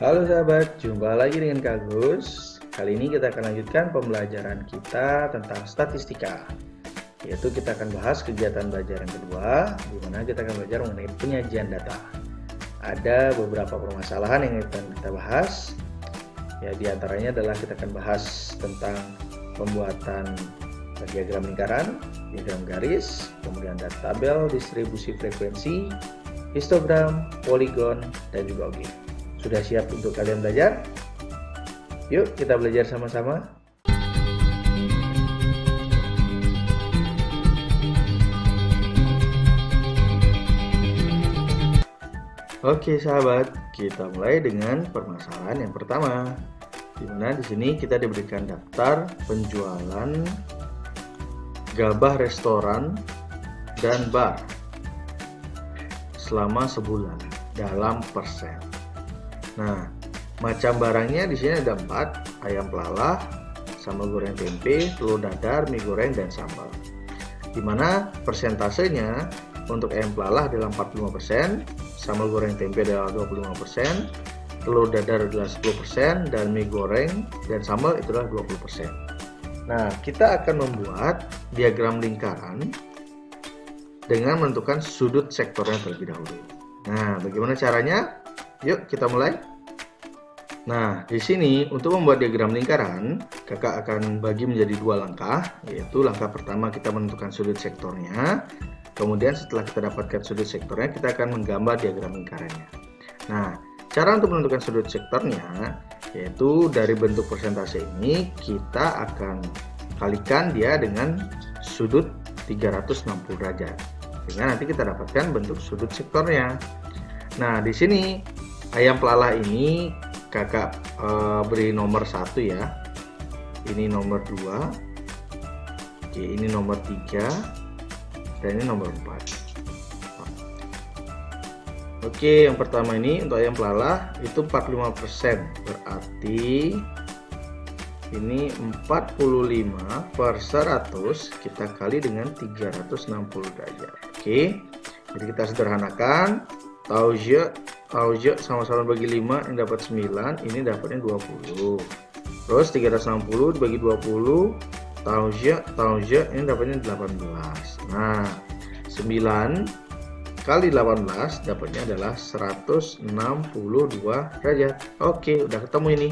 Halo sahabat, jumpa lagi dengan Kak Gus. Kali ini kita akan lanjutkan pembelajaran kita tentang statistika. Yaitu kita akan bahas kegiatan belajar yang kedua, di mana kita akan belajar mengenai penyajian data. Ada beberapa permasalahan yang akan kita bahas. Ya, di antaranya adalah kita akan bahas tentang pembuatan diagram lingkaran, diagram garis, kemudian ada tabel distribusi frekuensi, histogram, poligon, dan juga objek. Sudah siap untuk kalian belajar? Yuk kita belajar sama-sama. Oke sahabat, kita mulai dengan permasalahan yang pertama. Di mana di sini kita diberikan daftar penjualan gabah restoran dan bar selama sebulan dalam persen. Nah, macam barangnya di sini ada 4, ayam pelalah, sambal goreng tempe, telur dadar, mie goreng, dan sambal. Dimana persentasenya untuk ayam pelalah adalah 45%, sambal goreng tempe adalah 25%, telur dadar adalah 10%, dan mie goreng dan sambal itu adalah 20%. Nah, kita akan membuat diagram lingkaran dengan menentukan sudut sektornya terlebih dahulu. Nah, bagaimana caranya? Yuk kita mulai. Nah, di sini untuk membuat diagram lingkaran, kakak akan bagi menjadi 2 langkah, yaitu langkah pertama kita menentukan sudut sektornya. Kemudian setelah kita dapatkan sudut sektornya, kita akan menggambar diagram lingkarannya. Nah, cara untuk menentukan sudut sektornya, yaitu dari bentuk persentase ini, kita akan kalikan dia dengan sudut 360 derajat. Sehingga nanti kita dapatkan bentuk sudut sektornya. Nah, di sini ayam pelalah ini kakak beri nomor 1 ya. Ini nomor 2. Oke, ini nomor 3. Dan ini nomor 4. Oke, yang pertama ini untuk ayam pelalah itu 45%. Berarti ini 45/100 kita kali dengan 360 derajat. Oke. Jadi kita sederhanakan. Taujia sama-sama bagi 5, ini dapat 9, ini dapatnya 20. Terus 360 dibagi 20, taujia ini dapatnya 18. Nah, 9 kali 18 dapatnya adalah 162 derajat. Oke, udah ketemu ini.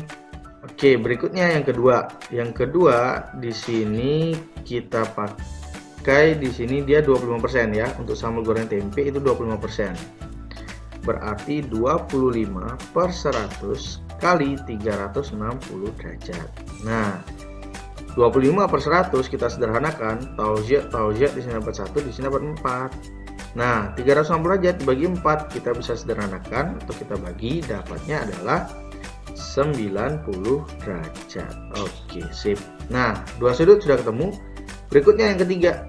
Oke, berikutnya yang kedua. Yang kedua di sini kita pakai di sini dia 25% ya. Untuk sambal goreng tempe itu 25%. Berarti 25/100 kali 360 derajat. Nah, 25/100 kita sederhanakan, taujia di sini dapat 1, di sini dapat 4. Nah, 360 derajat dibagi 4 kita bisa sederhanakan atau kita bagi, dapatnya adalah 90 derajat. Oke, sip. Nah, 2 sudut sudah ketemu. Berikutnya yang ketiga.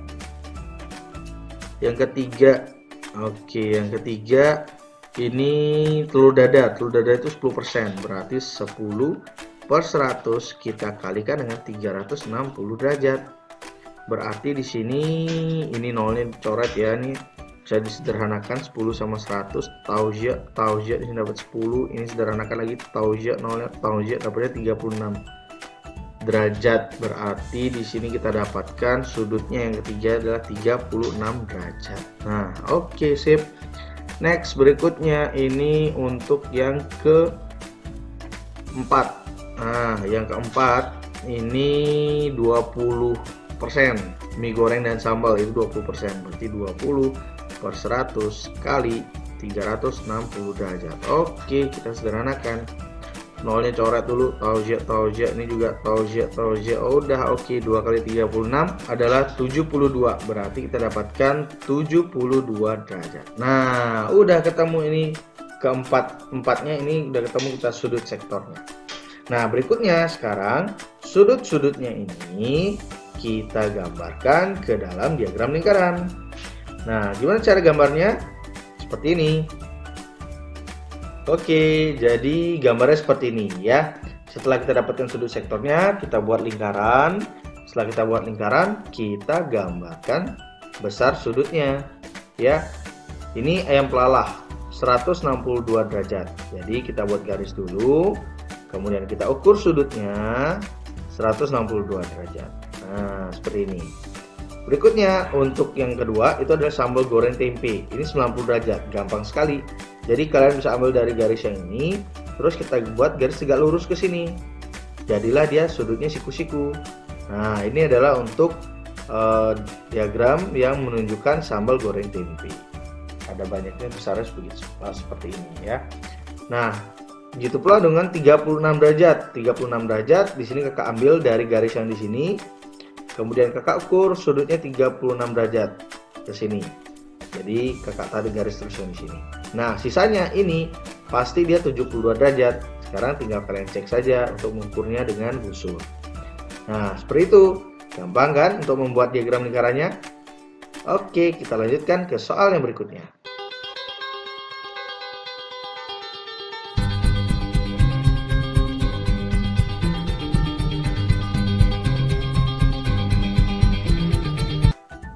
Oke, yang ketiga ini telur dadar. Telur dadar itu 10%, berarti 10/100 kita kalikan dengan 360 derajat. Berarti di sini ini nolnya dicoret ya, nih bisa disederhanakan 10 sama 100. Taujia di sini dapat 10, ini sederhanakan lagi taujia nolnya, taujia dapatnya 36 derajat. Berarti di sini kita dapatkan sudutnya yang ketiga adalah 36 derajat. Nah, oke, sip. Next, berikutnya ini untuk yang keempat. Nah, yang keempat ini 20%. Mie goreng dan sambal itu 20%. Berarti 20/100 kali 360 derajat. Oke, kita sederhanakan. Nolnya coret dulu, taujia ini juga taujia. Udah, oke, 2 kali 36 adalah 72. Berarti kita dapatkan 72 derajat. Nah, udah ketemu ini empatnya ini udah ketemu kita sudut sektornya. Nah, berikutnya sekarang sudut-sudutnya ini kita gambarkan ke dalam diagram lingkaran. Nah, gimana cara gambarnya? Seperti ini. Oke, jadi gambarnya seperti ini ya. Setelah kita dapatkan sudut sektornya, kita buat lingkaran. Setelah kita buat lingkaran, kita gambarkan besar sudutnya ya. Ini ayam pelalah. 162 derajat. Jadi kita buat garis dulu, kemudian kita ukur sudutnya 162 derajat. Nah, seperti ini. Berikutnya untuk yang kedua itu adalah sambal goreng tempe. Ini 90 derajat, gampang sekali. Jadi kalian bisa ambil dari garis yang ini, terus kita buat garis tegak lurus ke sini. Jadilah dia sudutnya siku-siku. Nah, ini adalah untuk diagram yang menunjukkan sambal goreng tempe. Ada banyaknya besarnya seperti ini ya. Nah, begitu pula dengan 36 derajat. 36 derajat di sini kakak ambil dari garis yang di sini. Kemudian kakak ukur sudutnya 36 derajat ke sini. Jadi kakak tarik garis terus yang di sini. Nah, sisanya ini pasti dia 72 derajat. Sekarang tinggal kalian cek saja untuk mengukurnya dengan busur. Nah, seperti itu. Gampang kan untuk membuat diagram lingkarannya? Oke, kita lanjutkan ke soal yang berikutnya.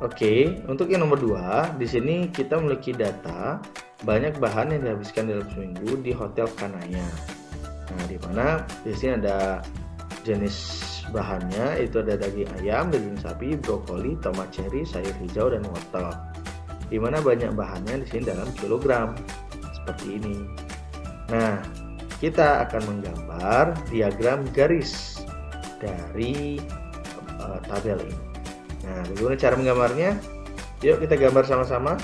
Oke, untuk yang nomor 2, di sini kita memiliki data banyak bahan yang dihabiskan dalam seminggu di Hotel Kanaya. Nah, di mana di sini ada jenis bahannya, itu ada daging ayam, daging sapi, brokoli, tomat cherry, sayur hijau, dan wortel. Di mana banyak bahannya di sini dalam kilogram seperti ini. Nah, kita akan menggambar diagram garis dari tabel ini. Nah, bagaimana cara menggambarnya? Yuk kita gambar sama-sama.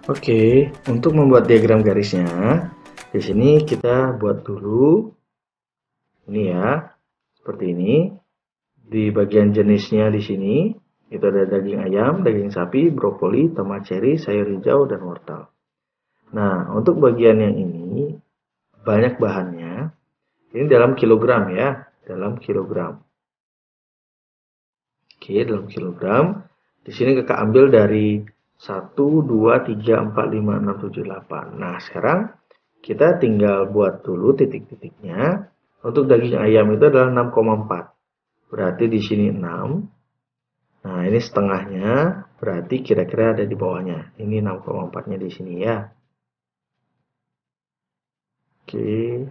Oke, untuk membuat diagram garisnya, di sini kita buat dulu ini ya, seperti ini. Di bagian jenisnya di sini itu ada daging ayam, daging sapi, brokoli, tomat cherry, sayur hijau, dan wortel. Nah, untuk bagian yang ini banyak bahannya. Ini dalam kilogram ya, dalam kilogram. Oke, dalam kilogram. Di sini kakak ambil dari 1, 2, 3, 4, 5, 6, 7, 8. Nah, sekarang kita tinggal buat dulu titik-titiknya. Untuk daging ayam itu adalah 6,4. Berarti di sini 6. Nah, ini setengahnya, berarti kira-kira ada di bawahnya. Ini 6,4-nya di sini ya. Oke.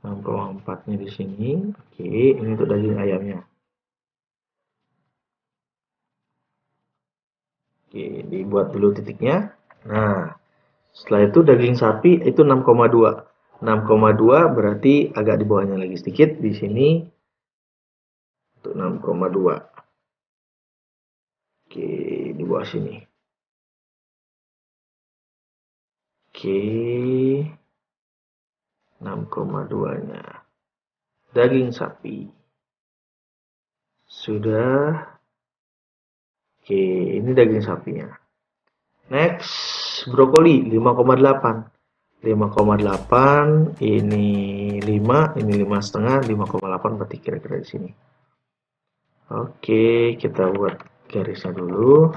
6,4-nya di sini. Oke, ini untuk daging ayamnya. Oke, dibuat dulu titiknya. Nah, setelah itu daging sapi itu 6,2. 6,2 berarti agak di bawahnya lagi sedikit. Di sini untuk 6,2. Oke, di bawah sini. Oke, 6,2-nya. Daging sapi. Sudah. Oke, ini daging sapinya. Next, brokoli 5,8. 5,8 ini 5, ini 5,5, 5,8 berarti kira-kira di sini. Oke, kita buat garisnya dulu.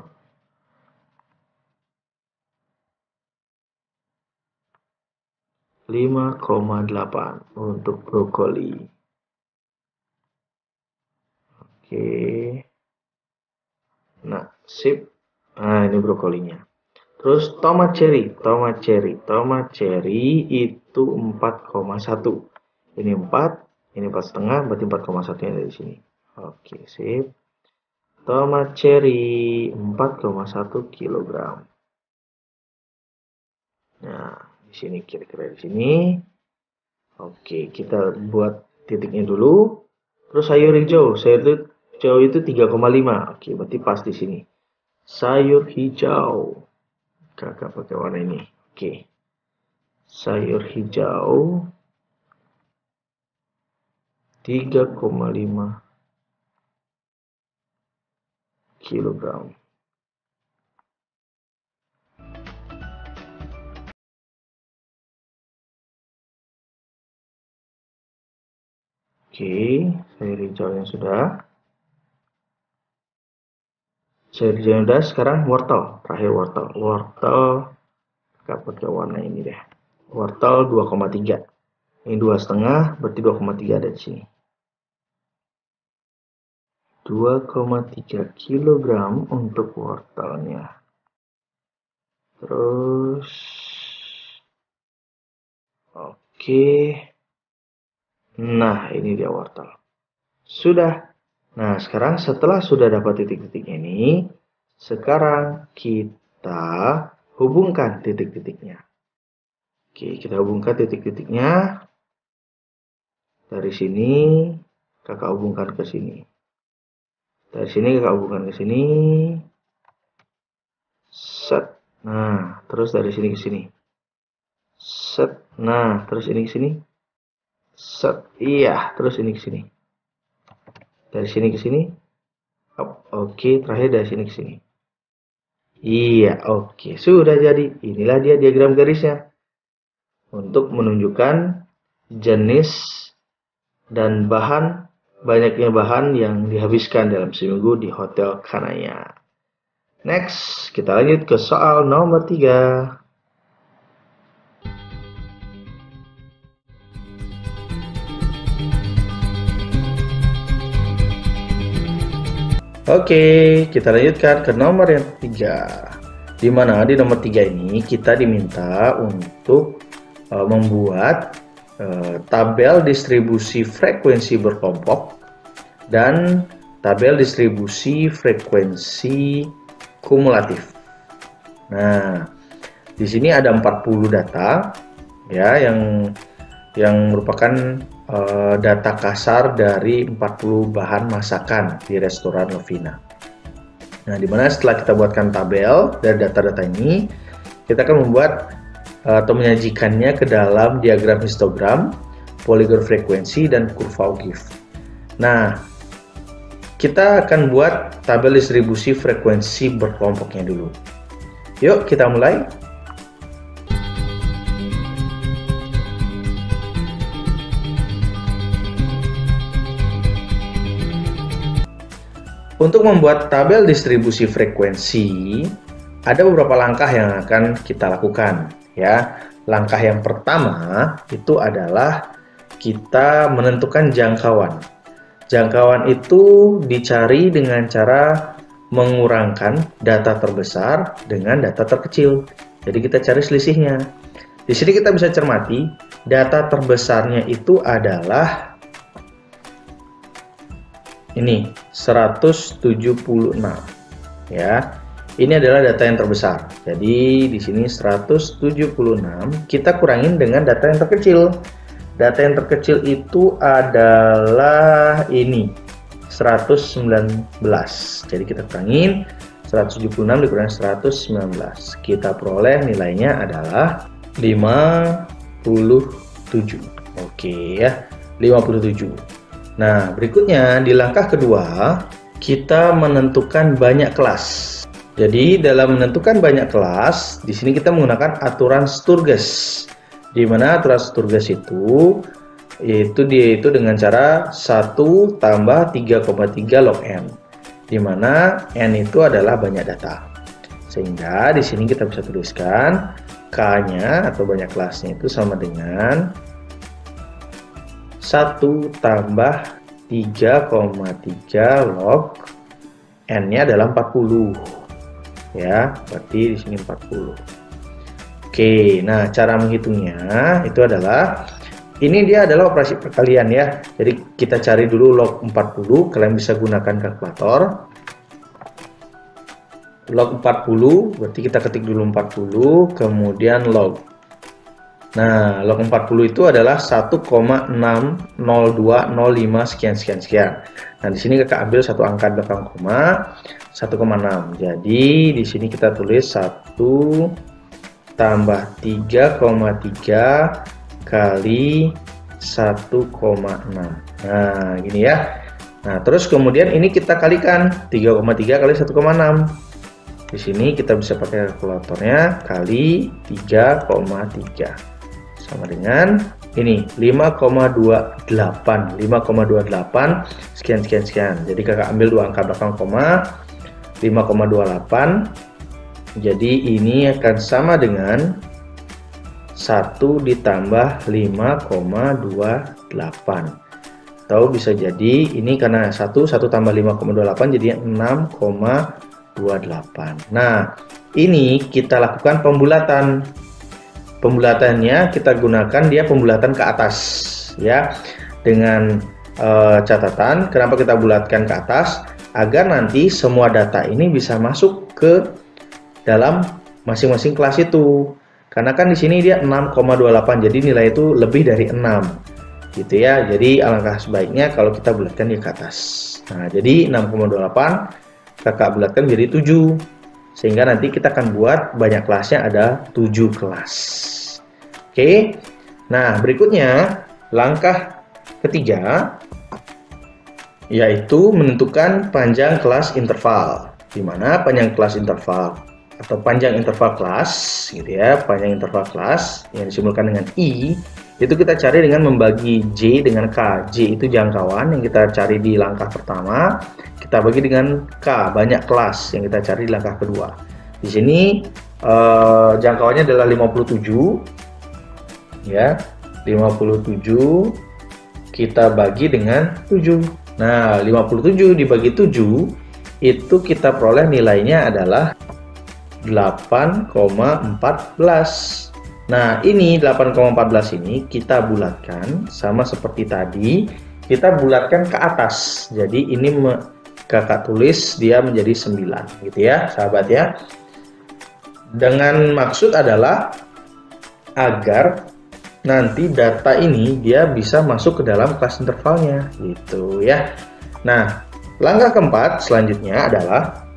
,8 untuk brokoli. Oke. Nah, sip. Nah, ini brokolinya. Terus tomat cherry itu 4,1. Ini 4, ini 4,5, berarti 4,1-nya dari sini. Oke, sip. Tomat cherry 4,1 kg. Nah, di sini kira-kira di sini. Oke, kita buat titiknya dulu. Terus sayur hijau itu 3,5. Oke, berarti pas di sini. Sayur hijau. Kakak pakai warna ini. Oke. Sayur hijau 3,5 kg. Oke, sayur hijaunya sudah. Sayur hijaunya sudah, sekarang wortel. Terakhir wortel. Wortel, kakak pakai warna ini deh. Wortel 2,3. Ini 2,5, berarti 2,3 ada di sini. 2,3 kg untuk wortelnya. Terus, oke. Nah, ini dia wortel. Sudah. Nah, sekarang setelah sudah dapat titik-titik ini, sekarang kita hubungkan titik-titiknya. Oke, kita hubungkan titik-titiknya. Dari sini, kakak hubungkan ke sini. Dari sini kakak hubungkan ke sini. Set. Nah, terus dari sini ke sini. Set. Nah, terus ini ke sini. Set. Iya, terus ini ke sini. Dari sini ke sini. Oke, terakhir dari sini ke sini. Iya, oke. Sudah jadi. Inilah dia diagram garisnya. Untuk menunjukkan jenis dan banyaknya bahan yang dihabiskan dalam seminggu di Hotel Kanaya. Next, kita lanjut ke soal nomor 3. Oke, kita lanjutkan ke nomor yang 3. Di mana di nomor 3 ini kita diminta untuk membuat tabel distribusi frekuensi berkelompok dan tabel distribusi frekuensi kumulatif. Nah, di sini ada 40 data ya yang merupakan data kasar dari 40 bahan masakan di restoran Lovina. Nah, dimana setelah kita buatkan tabel dari data-data ini, kita akan membuat atau menyajikannya ke dalam diagram histogram, poligon frekuensi, dan kurva O'Keeffe. Nah, kita akan buat tabel distribusi frekuensi berkelompoknya dulu. Yuk, kita mulai. Untuk membuat tabel distribusi frekuensi, ada beberapa langkah yang akan kita lakukan. Ya, langkah yang pertama itu adalah kita menentukan jangkauan. Jangkauan itu dicari dengan cara mengurangkan data terbesar dengan data terkecil. Jadi kita cari selisihnya. Di sini kita bisa cermati data terbesarnya itu adalah ini 176 ya. Ini adalah data yang terbesar. Jadi di sini 176 kita kurangin dengan data yang terkecil. Data yang terkecil itu adalah ini 119. Jadi kita kurangin 176 dikurangi 119. Kita peroleh nilainya adalah 57. Oke ya, 57. Nah, berikutnya di langkah kedua kita menentukan banyak kelas. Jadi dalam menentukan banyak kelas, di sini kita menggunakan aturan Sturges. Di mana aturan Sturges itu dia dengan cara 1 tambah 3,3 log n. Di mana n itu adalah banyak data. Sehingga di sini kita bisa tuliskan K-nya atau banyak kelasnya itu sama dengan 1 tambah 3,3 log n-nya adalah 40. Ya, berarti di sini 40. Oke, nah cara menghitungnya itu adalah ini dia adalah operasi perkalian ya. Jadi kita cari dulu log 40, kalian bisa gunakan kalkulator. Log 40 berarti kita ketik dulu 40, kemudian log. Nah, log 40 itu adalah 1,60205 sekian. Nah, di sini kakak ambil satu angka belakang koma 1,6. Jadi di sini kita tulis 1 tambah 3,3 kali 1,6. Nah, gini ya. Nah, terus kemudian ini kita kalikan 3,3 kali 1,6. Di sini kita bisa pakai kalkulatornya kali 3,3 sama dengan ini 5,28 sekian. Jadi kakak ambil dua angka belakang koma 5,28. Jadi ini akan sama dengan 1 ditambah 5,28. Atau bisa jadi ini karena 1 tambah 5,28 jadi 6,28. Nah, ini kita lakukan pembulatan. Pembulatannya kita gunakan dia pembulatan ke atas ya. Dengan catatan kenapa kita bulatkan ke atas, agar nanti semua data ini bisa masuk ke dalam masing-masing kelas itu. Karena kan di sini dia 6,28, jadi nilai itu lebih dari 6. Gitu ya. Jadi alangkah sebaiknya kalau kita bulatkan dia ke atas. Nah, jadi 6,28 kakak bulatkan jadi 7. Sehingga nanti kita akan buat banyak kelasnya, ada 7 kelas. Oke. Nah, berikutnya langkah ketiga yaitu menentukan panjang kelas interval. Di mana panjang kelas interval atau panjang interval kelas gitu ya, panjang interval kelas yang disimbolkan dengan I itu kita cari dengan membagi J dengan K. J itu jangkauan yang kita cari di langkah pertama, kita bagi dengan K, banyak kelas yang kita cari di langkah kedua. Di sini jangkauannya adalah 57 ya, 57 kita bagi dengan 7. Nah, 57 dibagi 7 itu kita peroleh nilainya adalah 8,14. Nah, ini 8,14 ini kita bulatkan sama seperti tadi, kita bulatkan ke atas. Jadi ini kakak tulis dia menjadi 9 gitu ya, sahabat ya. Dengan maksud adalah agar nanti data ini dia bisa masuk ke dalam kelas intervalnya gitu ya. Nah, langkah keempat selanjutnya adalah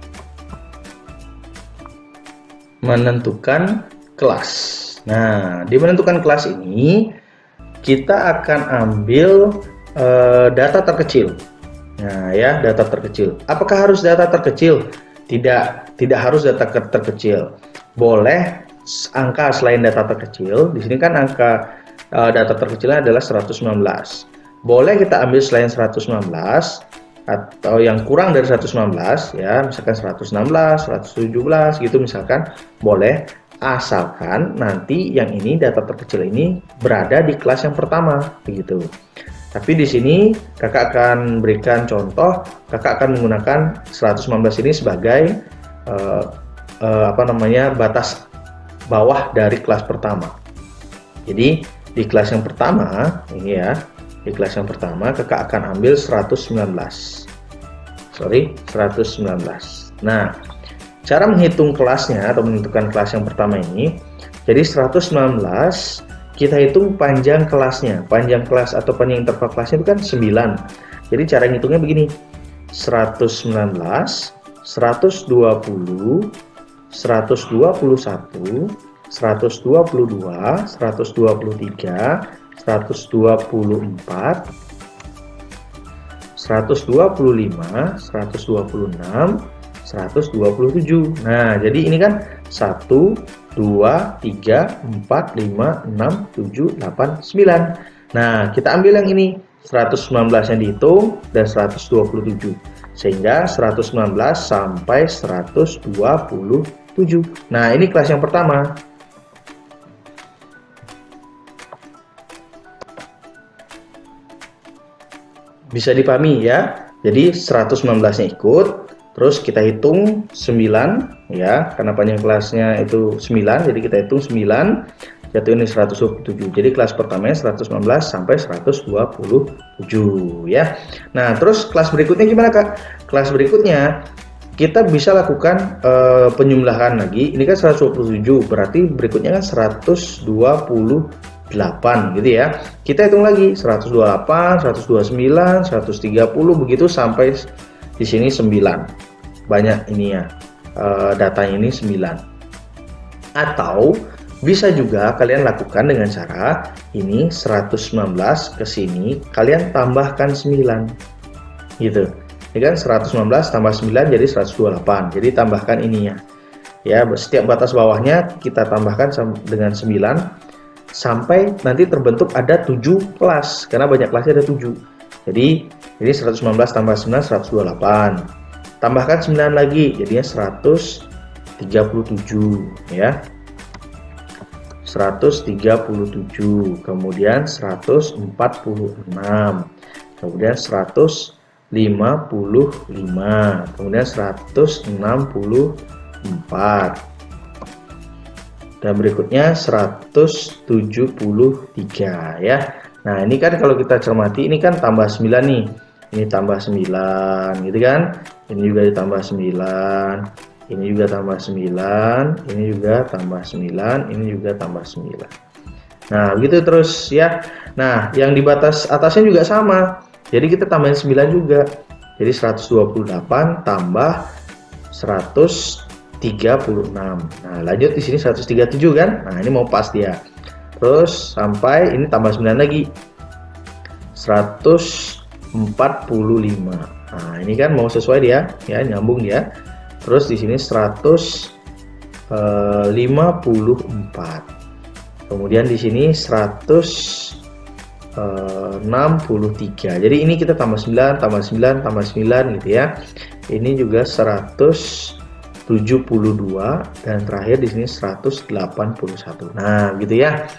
menentukan kelas. Nah, di menentukan kelas ini kita akan ambil data terkecil. Nah, ya, data terkecil. Apakah harus data terkecil? Tidak harus data terkecil. Boleh angka selain data terkecil. Di sini kan angka data terkecilnya adalah 119. Boleh kita ambil selain 119 atau yang kurang dari 119 ya, misalkan 116, 117 gitu misalkan, boleh, asalkan nanti yang ini data terkecil ini berada di kelas yang pertama begitu. Tapi di sini kakak akan berikan contoh, kakak akan menggunakan 119 ini sebagai batas bawah dari kelas pertama. Jadi di kelas yang pertama ini ya, di kelas yang pertama kakak akan ambil 119. Nah, cara menghitung kelasnya atau menentukan kelas yang pertama ini, jadi 119 kita hitung panjang kelasnya. Panjang kelas atau panjang interval kelasnya itu kan 9. Jadi cara ngitungnya begini, 119, 120, 121, 122, 123, 124, 125, 126, 127. Nah, jadi ini kan 1, 2, 3, 4, 5, 6, 7, 8, 9. Nah, kita ambil yang ini, 119 yang dihitung dan 127. Sehingga 119 sampai 127. Nah, ini kelas yang pertama. Bisa dipahami ya. Jadi 119-nya ikut, terus kita hitung 9 ya, karena panjang kelasnya itu 9, jadi kita hitung 9, jatuh ini 127. Jadi kelas pertamanya 119 sampai 127 ya. Nah, terus kelas berikutnya gimana Kak? Kelas berikutnya kita bisa lakukan penjumlahan lagi. Ini kan 127, berarti berikutnya kan 128 gitu ya. Kita hitung lagi 128, 129, 130 begitu sampai di sini 9. Banyak ini ya. Datanya ini 9. Atau bisa juga kalian lakukan dengan cara ini 119 ke sini kalian tambahkan 9. Gitu. Ini kan 119 tambah 9 jadi 128. Jadi tambahkan ininya. Ya, setiap batas bawahnya kita tambahkan dengan 9 sampai nanti terbentuk ada 7 kelas karena banyak kelasnya ada 7. Jadi ini 119 tambah 9 128. Tambahkan 9 lagi jadinya 137 ya. 137, kemudian 146, kemudian 155, kemudian 164, dan berikutnya 173 ya. Nah, ini kan kalau kita cermati ini kan tambah 9 nih. Ini tambah 9 gitu kan. Ini juga ditambah 9. Ini juga tambah 9, ini juga tambah 9, ini juga tambah 9. Nah, begitu terus ya. Nah, yang di batas atasnya juga sama. Jadi kita tambahin 9 juga. Jadi 128 tambah 136. Nah, lanjut di sini 137 kan? Nah, ini mau pas dia. Terus sampai ini tambah 9 lagi. 145. Nah, ini kan mau sesuai dia, ya, nyambung dia. Terus di sini 154. Kemudian di sini 163. Jadi ini kita tambah 9, tambah 9, tambah 9 gitu ya. Ini juga 172 dan terakhir di sini 181. Nah, gitu ya.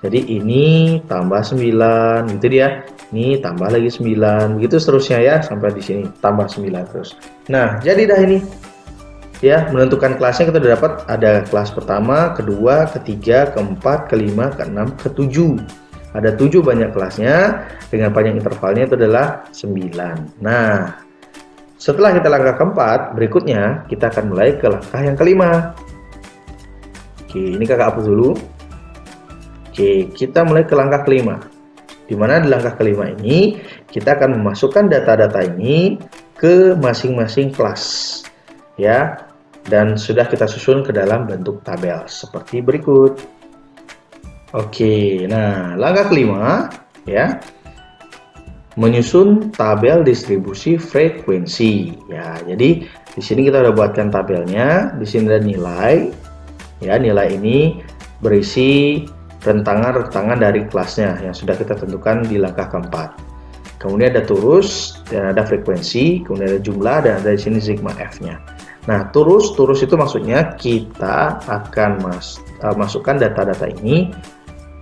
Jadi ini tambah 9 gitu dia. Ini tambah lagi 9. Begitu seterusnya ya sampai di sini tambah 9 terus. Nah, jadi dah ini. Ya, menentukan kelasnya kita udah dapat ada kelas pertama, kedua, ketiga, keempat, kelima, keenam, ketujuh. Ada 7 banyak kelasnya dengan panjang intervalnya itu adalah 9. Nah, setelah kita langkah keempat, berikutnya kita akan mulai ke langkah yang kelima. Oke, ini kakak hapus dulu. Oke, kita mulai ke langkah kelima. Di mana di langkah kelima ini kita akan memasukkan data-data ini ke masing-masing kelas. Ya, dan sudah kita susun ke dalam bentuk tabel seperti berikut. Oke, nah langkah kelima ya, menyusun tabel distribusi frekuensi. Ya, jadi di sini kita udah buatkan tabelnya. Di sini ada nilai. Ya, nilai ini berisi rentangan-rentangan dari kelasnya yang sudah kita tentukan di langkah keempat. Kemudian ada turus dan ada frekuensi, kemudian ada jumlah dan ada di sini sigma F-nya. Nah, turus itu maksudnya kita akan masukkan data-data ini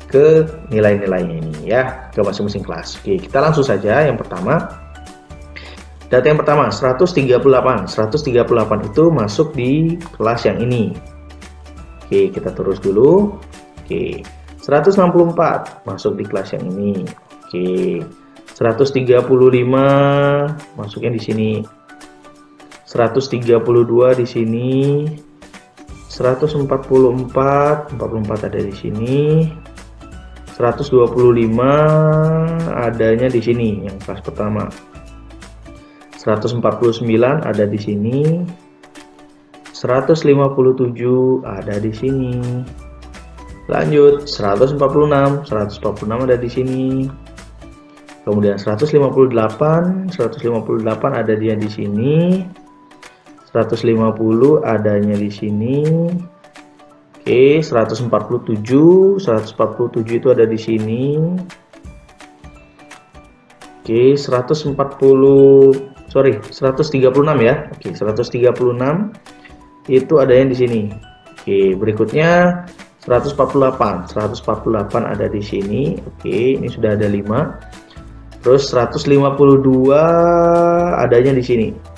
ke nilai-nilainya ini ya, ke masing-masing kelas. Oke, kita langsung saja yang pertama. Data yang pertama 138. 138 itu masuk di kelas yang ini. Oke, kita terus dulu. Oke, 164 masuk di kelas yang ini. Oke, 135 masuknya di sini. 132 di sini, 144 ada di sini, 125 adanya di sini yang kelas pertama, 149 ada di sini, 157 ada di sini. Lanjut 146 ada di sini. Kemudian 158 ada dia di sini. 150 adanya di sini. Oke, 147 itu ada di sini. Oke, 136 ya. Oke, 136 itu adanya di sini. Oke, berikutnya 148 ada di sini. Oke, ini sudah ada 5. Terus 152 adanya di sini.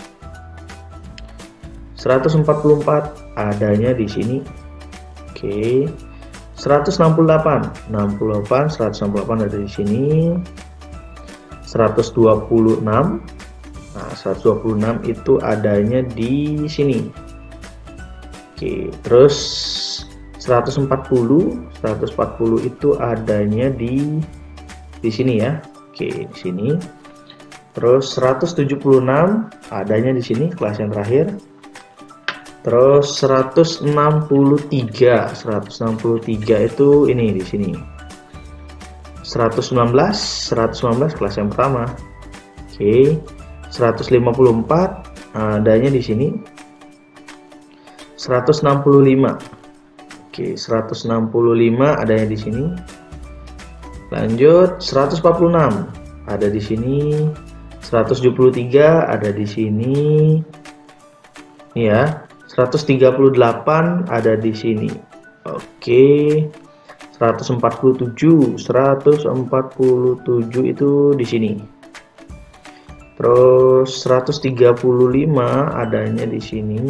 144 adanya di sini. Oke. 168 ada di sini. 126. Nah, 126 itu adanya di sini. Oke, terus 140 itu adanya di sini ya. Oke, di sini. Terus 176 adanya di sini kelas yang terakhir. Terus 163 itu ini di sini. 119 kelas yang pertama. Oke. 154 adanya di sini. 165. Oke, 165 adanya di sini. Lanjut 146 ada di sini. 173 ada di sini. Ya. 138 ada di sini. Oke. 147 itu di sini. Terus 135 adanya di sini.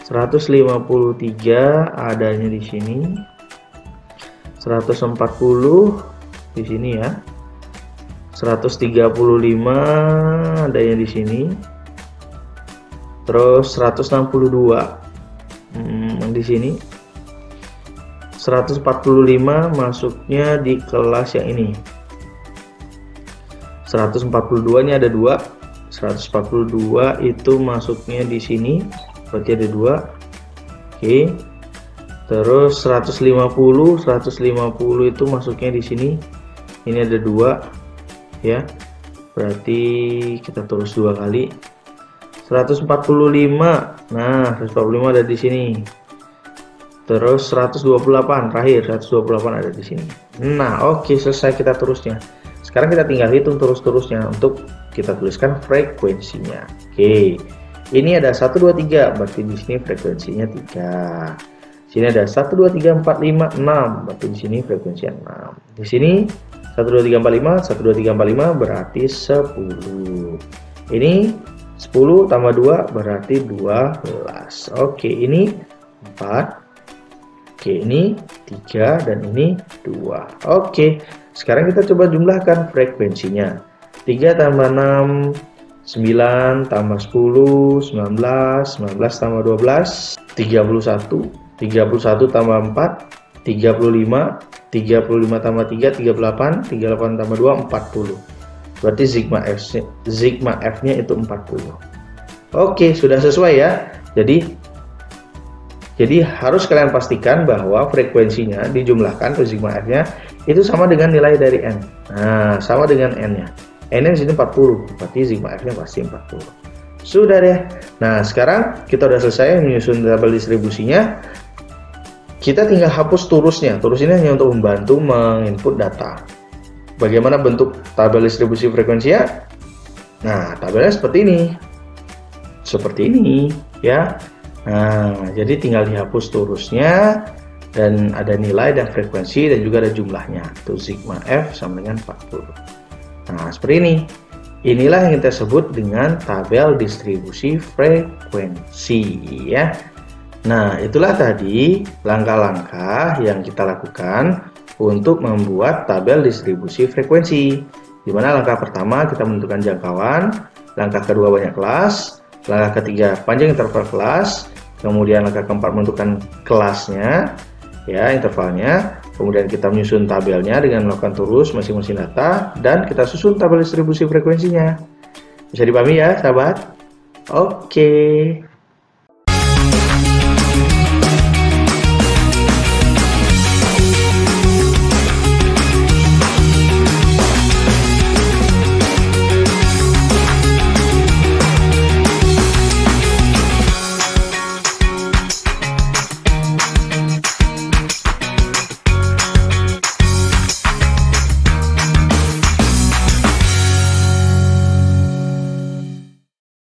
153 adanya di sini. 140 di sini ya. 135 adanya di sini. Terus 162 di sini. 145 masuknya di kelas yang ini. 142 ini ada 2. 142 itu masuknya di sini. Berarti ada 2. Oke. Terus 150 itu masuknya di sini. Ini ada 2 ya. Berarti kita terus 2 kali. 145. Nah, 145 ada di sini. Terus 128 terakhir, 128 ada di sini. Nah, oke, selesai kita terusnya. Sekarang kita tinggal hitung terus-terusnya untuk kita tuliskan frekuensinya. Oke. Ini ada 1 2 3, berarti di sini frekuensinya 3. Sini ada 1 2 3 4 5 6, berarti di sini frekuensinya 6. Di sini 1 2 3 4 5, 1 2 3 4 5 berarti 10. Ini 10 tambah 2 berarti 12. Oke, ini 4. Oke, ini 3 dan ini 2. Oke, sekarang kita coba jumlahkan frekuensinya. 3 tambah 6, 9 tambah 10, 19, 19 tambah 12, 31, 31 tambah 4, 35, 35 tambah 3, 38, 38 tambah 2, 40. Berarti sigma F-nya itu 40. Oke, sudah sesuai ya. Jadi harus kalian pastikan bahwa frekuensinya dijumlahkan ke sigma F-nya itu sama dengan nilai dari N. Nah, sama dengan N-nya. N-nya di sini 40, berarti sigma F-nya pasti 40. Sudah deh. Nah, sekarang kita udah selesai menyusun tabel distribusinya. Kita tinggal hapus turusnya. Turus ini hanya untuk membantu menginput data. Bagaimana bentuk tabel distribusi frekuensinya? Nah, tabelnya seperti ini. Seperti ini, ya. Nah, jadi tinggal dihapus turusnya dan ada nilai dan frekuensi dan juga ada jumlahnya. Itu sigma F sama dengan 40. Nah, seperti ini. Inilah yang kita sebut dengan tabel distribusi frekuensi ya. Nah, itulah tadi langkah-langkah yang kita lakukan untuk membuat tabel distribusi frekuensi. Di mana langkah pertama kita menentukan jangkauan, langkah kedua banyak kelas, langkah ketiga panjang interval kelas, kemudian langkah keempat menentukan kelasnya, ya intervalnya, kemudian kita menyusun tabelnya dengan melakukan turus masing-masing data, dan kita susun tabel distribusi frekuensinya. Bisa dipahami ya sahabat? Oke.